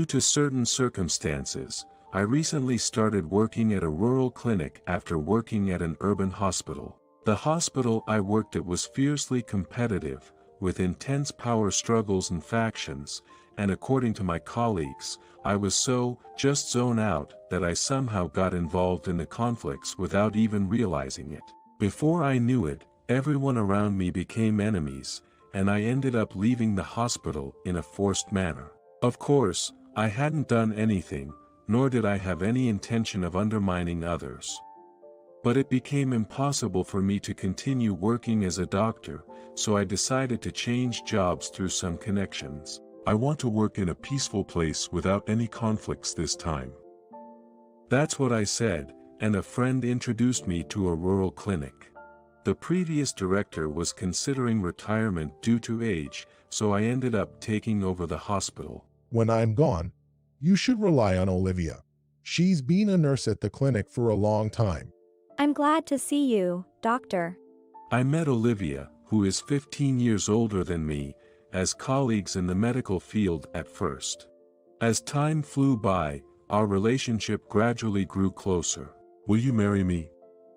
Due to certain circumstances, I recently started working at a rural clinic after working at an urban hospital. The hospital I worked at was fiercely competitive, with intense power struggles and factions, and according to my colleagues, I was just zone out that I somehow got involved in the conflicts without even realizing it. Before I knew it, everyone around me became enemies, and I ended up leaving the hospital in a forced manner. Of course, I hadn't done anything, nor did I have any intention of undermining others. But it became impossible for me to continue working as a doctor, so I decided to change jobs through some connections. I want to work in a peaceful place without any conflicts this time. That's what I said, and a friend introduced me to a rural clinic. The previous director was considering retirement due to age, so I ended up taking over the hospital. When I'm gone, you should rely on Olivia. She's been a nurse at the clinic for a long time. I'm glad to see you, doctor. I met Olivia, who is 15 years older than me, as colleagues in the medical field at first. As time flew by, our relationship gradually grew closer. Will you marry me?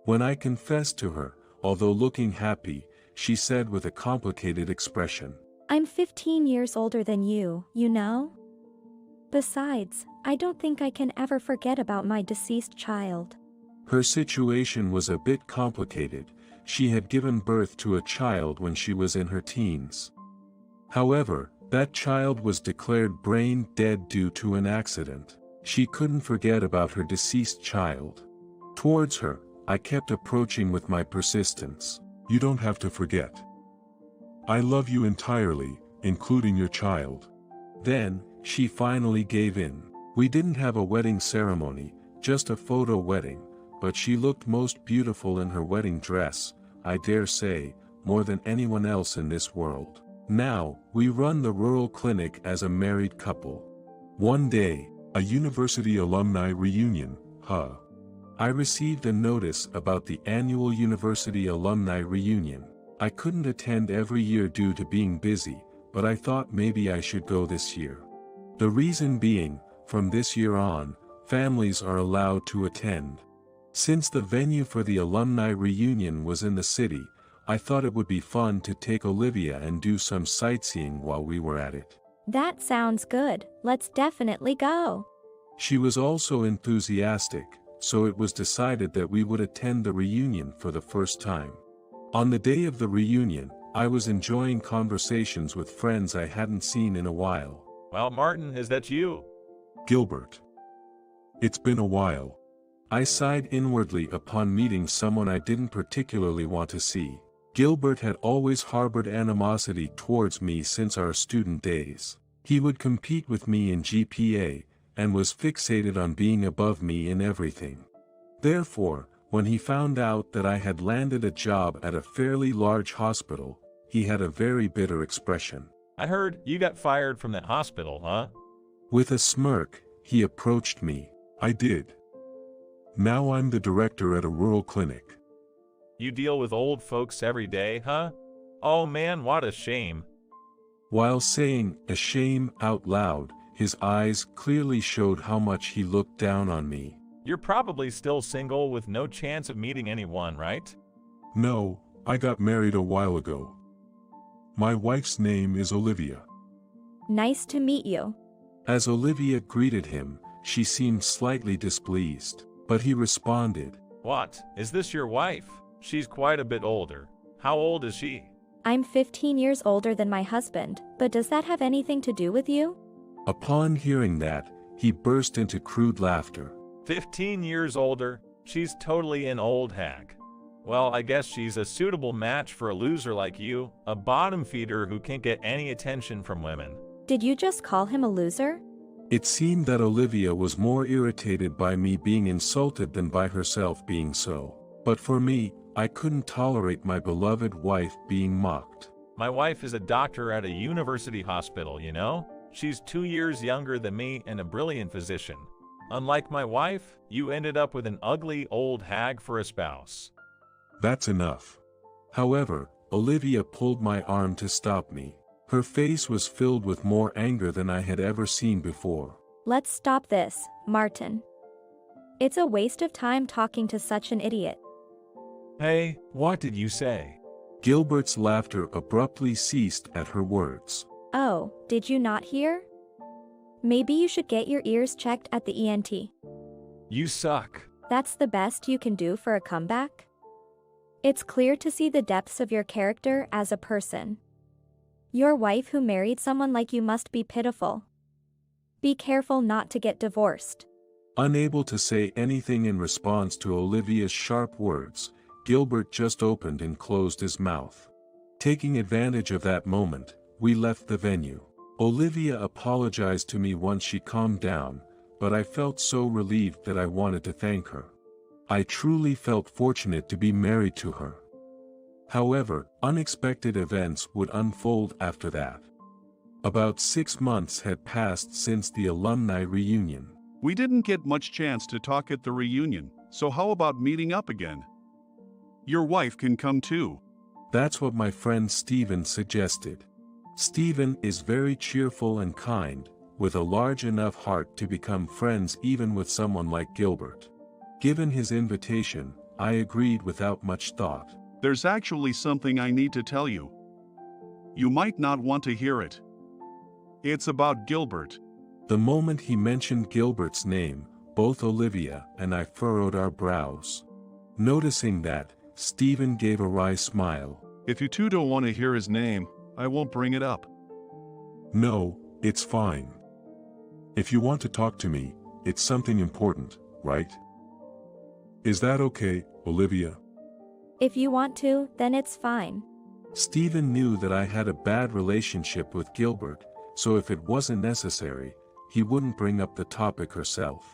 When I confessed to her, although looking happy, she said with a complicated expression. I'm 15 years older than you know? Besides, I don't think I can ever forget about my deceased child. Her situation was a bit complicated. She had given birth to a child when she was in her teens. However, that child was declared brain dead due to an accident. She couldn't forget about her deceased child. Towards her, I kept approaching with my persistence. You don't have to forget. I love you entirely, including your child. Then, she finally gave in. We didn't have a wedding ceremony, just a photo wedding, but she looked most beautiful in her wedding dress, I dare say, more than anyone else in this world. Now, we run the rural clinic as a married couple. One day, a university alumni reunion, I received a notice about the annual university alumni reunion. I couldn't attend every year due to being busy, but I thought maybe I should go this year. The reason being, from this year on, families are allowed to attend. Since the venue for the alumni reunion was in the city, I thought it would be fun to take Olivia and do some sightseeing while we were at it. That sounds good. Let's definitely go. She was also enthusiastic, so it was decided that we would attend the reunion for the first time. On the day of the reunion, I was enjoying conversations with friends I hadn't seen in a while. Well, Martin, is that you? Gilbert. It's been a while. I sighed inwardly upon meeting someone I didn't particularly want to see. Gilbert had always harbored animosity towards me since our student days. He would compete with me in GPA, and was fixated on being above me in everything. Therefore, when he found out that I had landed a job at a fairly large hospital, he had a very bitter expression. I heard you got fired from that hospital, huh? With a smirk, he approached me. I did. Now I'm the director at a rural clinic. You deal with old folks every day, huh? Oh man, what a shame. While saying a shame out loud, his eyes clearly showed how much he looked down on me. You're probably still single with no chance of meeting anyone, right? No, I got married a while ago. My wife's name is Olivia. Nice to meet you. As Olivia greeted him, she seemed slightly displeased, but he responded. What, is this your wife? She's quite a bit older. How old is she? I'm 15 years older than my husband, but does that have anything to do with you? Upon hearing that, he burst into crude laughter. 15 years older? She's totally an old hag. Well, I guess she's a suitable match for a loser like you, a bottom feeder who can't get any attention from women. Did you just call him a loser? It seemed that Olivia was more irritated by me being insulted than by herself being so. But for me, I couldn't tolerate my beloved wife being mocked. My wife is a doctor at a university hospital, you know? She's 2 years younger than me and a brilliant physician. Unlike my wife, you ended up with an ugly old hag for a spouse. That's enough. However, Olivia pulled my arm to stop me. Her face was filled with more anger than I had ever seen before. Let's stop this, Martin. It's a waste of time talking to such an idiot. Hey, what did you say? Gilbert's laughter abruptly ceased at her words. Oh, did you not hear? Maybe you should get your ears checked at the ENT. You suck. That's the best you can do for a comeback? It's clear to see the depths of your character as a person. Your wife who married someone like you must be pitiful. Be careful not to get divorced. Unable to say anything in response to Olivia's sharp words, Gilbert just opened and closed his mouth. Taking advantage of that moment, we left the venue. Olivia apologized to me once she calmed down, but I felt so relieved that I wanted to thank her. I truly felt fortunate to be married to her. However, unexpected events would unfold after that. About 6 months had passed since the alumni reunion. We didn't get much chance to talk at the reunion, so how about meeting up again? Your wife can come too. That's what my friend Stephen suggested. Stephen is very cheerful and kind, with a large enough heart to become friends even with someone like Gilbert. Given his invitation, I agreed without much thought. There's actually something I need to tell you. You might not want to hear it. It's about Gilbert. The moment he mentioned Gilbert's name, both Olivia and I furrowed our brows. Noticing that, Stephen gave a wry smile. If you two don't want to hear his name, I won't bring it up. No, it's fine. If you want to talk to me, it's something important, right? Is that okay, Olivia? If you want to, then it's fine. Stephen knew that I had a bad relationship with Gilbert, so if it wasn't necessary, he wouldn't bring up the topic herself.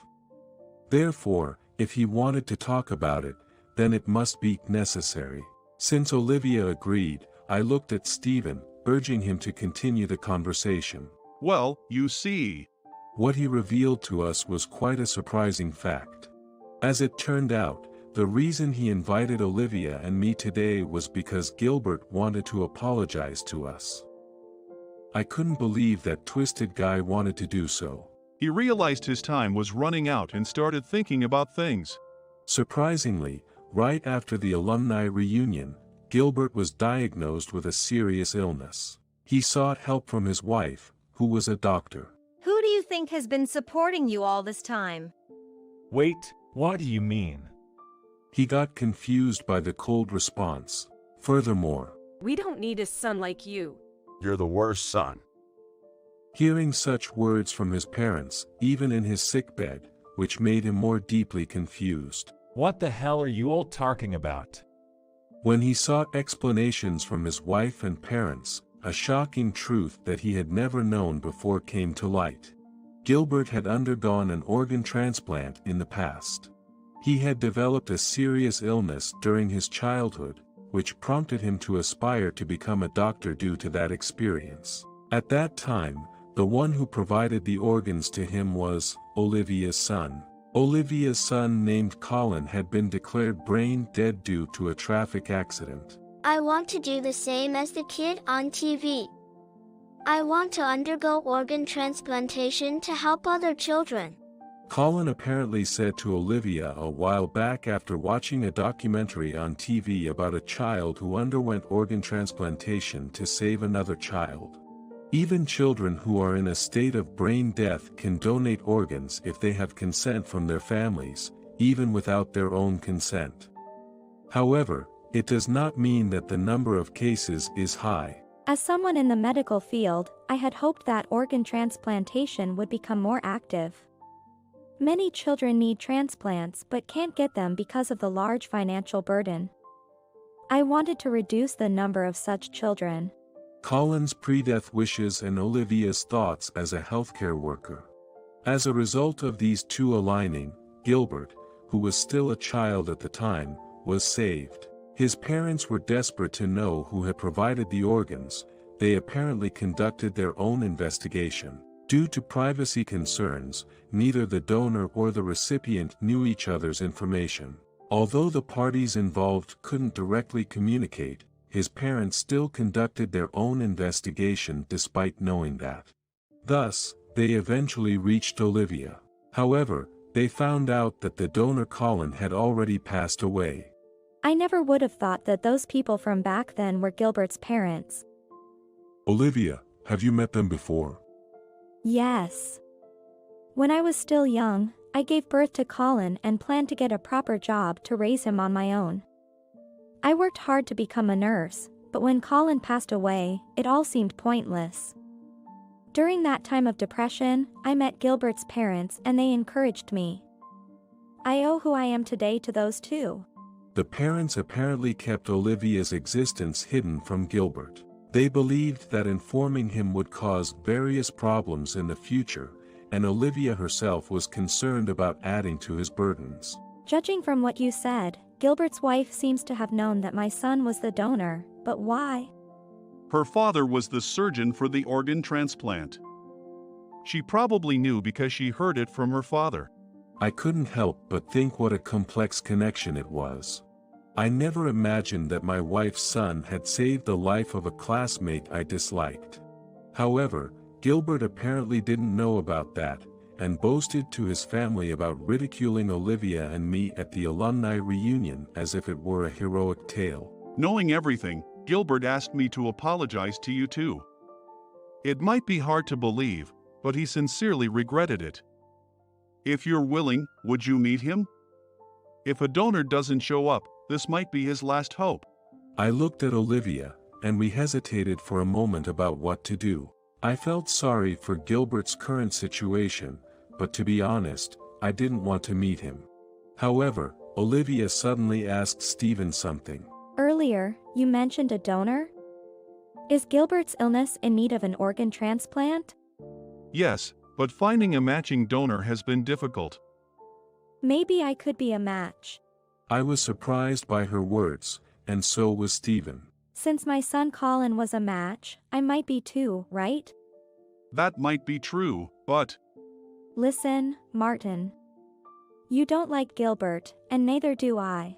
Therefore, if he wanted to talk about it, then it must be necessary. Since Olivia agreed, I looked at Stephen, urging him to continue the conversation. Well, you see. What he revealed to us was quite a surprising fact. As it turned out, the reason he invited Olivia and me today was because Gilbert wanted to apologize to us. I couldn't believe that twisted guy wanted to do so. He realized his time was running out and started thinking about things. Surprisingly, right after the alumni reunion, Gilbert was diagnosed with a serious illness. He sought help from his wife, who was a doctor. Who do you think has been supporting you all this time? Wait, what do you mean? He got confused by the cold response. Furthermore, We don't need a son like you. You're the worst son. hearing such words from his parents, even in his sickbed, which made him more deeply confused. What the hell are you all talking about? When he sought explanations from his wife and parents, a shocking truth that he had never known before came to light. Gilbert had undergone an organ transplant in the past. He had developed a serious illness during his childhood, which prompted him to aspire to become a doctor due to that experience. At that time, the one who provided the organs to him was Olivia's son. Olivia's son named Colin had been declared brain dead due to a traffic accident. I want to do the same as the kid on TV. I want to undergo organ transplantation to help other children. Colin apparently said to Olivia a while back after watching a documentary on TV about a child who underwent organ transplantation to save another child. Even children who are in a state of brain death can donate organs if they have consent from their families, even without their own consent. However, it does not mean that the number of cases is high. As someone in the medical field, I had hoped that organ transplantation would become more active. Many children need transplants but can't get them because of the large financial burden. I wanted to reduce the number of such children. Colin's pre-death wishes and Olivia's thoughts as a healthcare worker. As a result of these two aligning, Gilbert, who was still a child at the time, was saved. His parents were desperate to know who had provided the organs. They apparently conducted their own investigation. Due to privacy concerns, neither the donor or the recipient knew each other's information. Although the parties involved couldn't directly communicate, his parents still conducted their own investigation despite knowing that. Thus, they eventually reached Olivia. However, they found out that the donor Colin had already passed away. I never would have thought that those people from back then were Gilbert's parents. Olivia, have you met them before? Yes. When I was still young, I gave birth to Colin and planned to get a proper job to raise him on my own. I worked hard to become a nurse, but when Colin passed away, it all seemed pointless. During that time of depression, I met Gilbert's parents and they encouraged me. I owe who I am today to those two. The parents apparently kept Olivia's existence hidden from Gilbert. They believed that informing him would cause various problems in the future, and Olivia herself was concerned about adding to his burdens. Judging from what you said, Gilbert's wife seems to have known that my son was the donor, but why? Her father was the surgeon for the organ transplant. She probably knew because she heard it from her father. I couldn't help but think what a complex connection it was. I never imagined that my wife's son had saved the life of a classmate I disliked. However, Gilbert apparently didn't know about that, and boasted to his family about ridiculing Olivia and me at the alumni reunion as if it were a heroic tale. Knowing everything, Gilbert asked me to apologize to you too. It might be hard to believe, but he sincerely regretted it. If you're willing, would you meet him? If a donor doesn't show up, this might be his last hope. I looked at Olivia, and we hesitated for a moment about what to do. I felt sorry for Gilbert's current situation, but to be honest, I didn't want to meet him. However, Olivia suddenly asked Stephen something. Earlier, you mentioned a donor? Is Gilbert's illness in need of an organ transplant? Yes, but finding a matching donor has been difficult. Maybe I could be a match. I was surprised by her words, and so was Stephen. Since my son Colin was a match, I might be too, right? That might be true, but... Listen, Martin. You don't like Gilbert, and neither do I.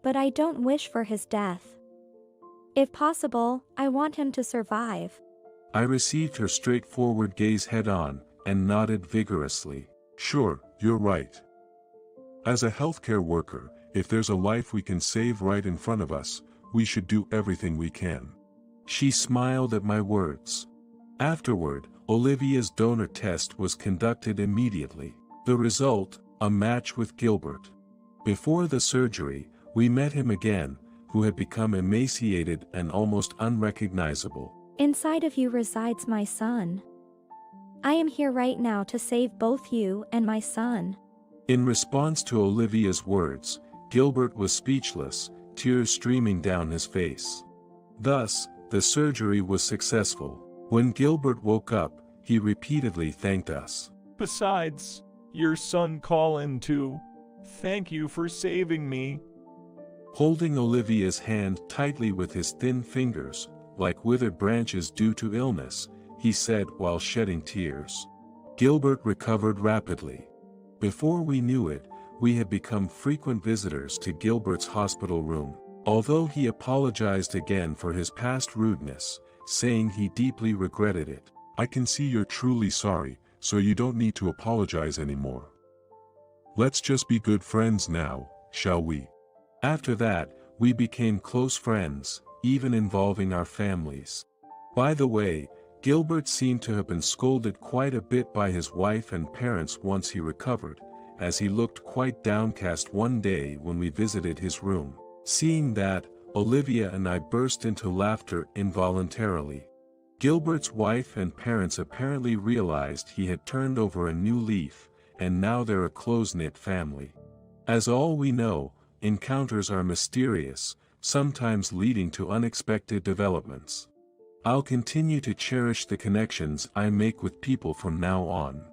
But I don't wish for his death. If possible, I want him to survive. I received her straightforward gaze head-on, and nodded vigorously. Sure, you're right. As a healthcare worker, if there's a life we can save right in front of us, we should do everything we can. She smiled at my words. Afterward, Olivia's donor test was conducted immediately. The result, a match with Gilbert. Before the surgery, we met him again, who had become emaciated and almost unrecognizable. Inside of you resides my son. I am here right now to save both you and my son. In response to Olivia's words, Gilbert was speechless, tears streaming down his face. Thus, the surgery was successful. When Gilbert woke up, he repeatedly thanked us. Besides, your son Colin too. Thank you for saving me. Holding Olivia's hand tightly with his thin fingers, like withered branches due to illness, he said while shedding tears. Gilbert recovered rapidly. Before we knew it, we had become frequent visitors to Gilbert's hospital room. Although he apologized again for his past rudeness, saying he deeply regretted it. I can see you're truly sorry, so you don't need to apologize anymore. Let's just be good friends now, shall we? After that, we became close friends, even involving our families. By the way, Gilbert seemed to have been scolded quite a bit by his wife and parents once he recovered, as he looked quite downcast one day when we visited his room. Seeing that, Olivia and I burst into laughter involuntarily. Gilbert's wife and parents apparently realized he had turned over a new leaf, and now they're a close-knit family. As all we know, encounters are mysterious, sometimes leading to unexpected developments. I'll continue to cherish the connections I make with people from now on.